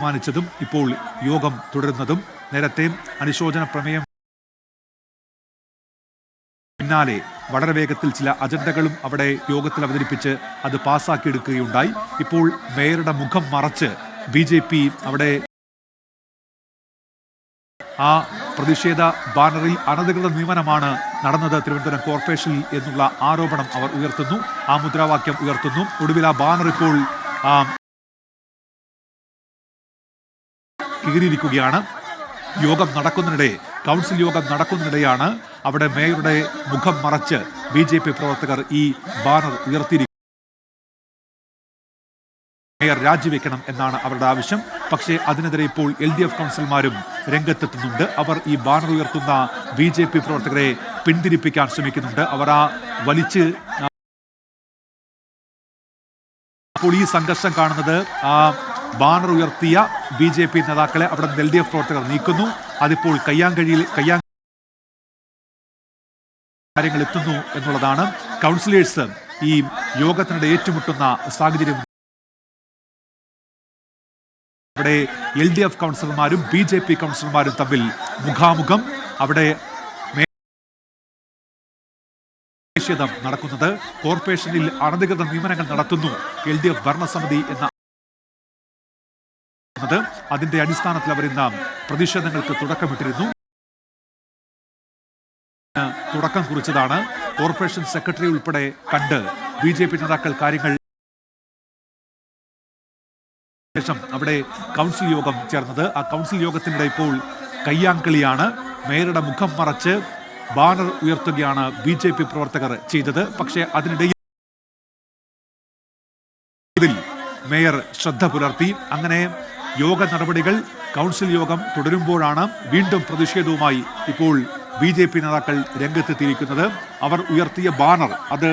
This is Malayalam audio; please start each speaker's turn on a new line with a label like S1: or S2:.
S1: തീരുമാനിച്ചതും ഇപ്പോൾ യോഗം തുടരുന്നതും നേരത്തെ അനുശോചന പ്രമേയം പിന്നാലെ വളരെ വേഗത്തിൽ ചില അജണ്ടകളും അവിടെ യോഗത്തിൽ അവതരിപ്പിച്ച് അത് പാസ്സാക്കിയെടുക്കുകയുണ്ടായി. ഇപ്പോൾ മേയറുടെ മുഖം മറച്ച് BJP അവിടെ ആ പ്രതിഷേധ ബാനറിൽ അനധികൃത നിയമനമാണ് നടന്നത് തിരുവനന്തപുരം കോർപ്പറേഷനിൽ എന്നുള്ള ആരോപണം അവർ ഉയർത്തുന്നു, ആ മുദ്രാവാക്യം ഉയർത്തുന്നു. ഒടുവിൽ ആ ബാനർ ഇപ്പോൾ കീറിയിരിക്കുകയാണ്. യോഗം നടക്കുന്നതിനിടെ, കൗൺസിൽ യോഗം നടക്കുന്നതിനിടെയാണ് അവിടെ മേയറുടെ മുഖം മറച്ച് BJP പ്രവർത്തകർ ഈ ബാനർ ഉയർത്തിയിരിക്കുന്നത്. മേയർ രാജിവെക്കണം എന്നാണ് അവരുടെ ആവശ്യം. പക്ഷേ അതിനെതിരെ ഇപ്പോൾ LDF കൗൺസിലർമാരും രംഗത്തെത്തുന്നുണ്ട്. അവർ ഈ ബാനർ ഉയർത്തുന്ന BJP പ്രവർത്തകരെ പിന്തിരിപ്പിക്കാൻ ശ്രമിക്കുന്നുണ്ട്. അവർ ആ വലിച്ച് അപ്പോൾ ഈ സംഘർഷം കാണുന്നത് ആ ബാനർ ഉയർത്തിയ BJP നേതാക്കളെ അവിടെ നിന്ന് LDF പ്രവർത്തകർ നീക്കുന്നു. അതിപ്പോൾ കാര്യങ്ങൾ എത്തുന്നു എന്നുള്ളതാണ്. കൗൺസിലേഴ്സ് ഈ യോഗത്തിനിടെ ഏറ്റുമുട്ടുന്ന സാഹചര്യം അവിടെ LDF കൗൺസിലർമാരും BJP കൗൺസിലർമാരും തമ്മിൽ മുഖാമുഖം അവിടെ പ്രതിഷേധം നടക്കുന്നത്. കോർപ്പറേഷനിൽ അനധികൃത നിയമനങ്ങൾ നടത്തുന്നു LDF ഭരണസമിതി എന്ന അതിന്റെ അടിസ്ഥാനത്തിൽ അവർ ഇന്ന് പ്രതിഷേധങ്ങൾക്ക് തുടക്കമിട്ടിരുന്നു. തുടക്കം കുറിച്ചതാണ്. കോർപ്പറേഷൻ സെക്രട്ടറി ഉൾപ്പെടെ കണ്ട് BJP നേതാക്കൾ കാര്യങ്ങൾ ശേഷം അവിടെ കൗൺസിൽ യോഗം ചേർന്നത്. ആ കൗൺസിൽ യോഗത്തിനിടെ ഇപ്പോൾ കയ്യാങ്കളിയാണ്. മേയറുടെ മുഖം മറച്ച് ബാനർ ഉയർത്തുകയാണ് BJP പ്രവർത്തകർ ചെയ്തത്. പക്ഷേ അതിനിടയിൽ മേയർ ശ്രദ്ധ പുലർത്തി. അങ്ങനെ യോഗ നടപടികൾ, കൗൺസിൽ യോഗം തുടരുമ്പോഴാണ് വീണ്ടും പ്രതിഷേധവുമായി ഇപ്പോൾ BJP നേതാക്കൾ രംഗത്തെത്തിയിരിക്കുന്നത്. അവർ ഉയർത്തിയ ബാനർ അത്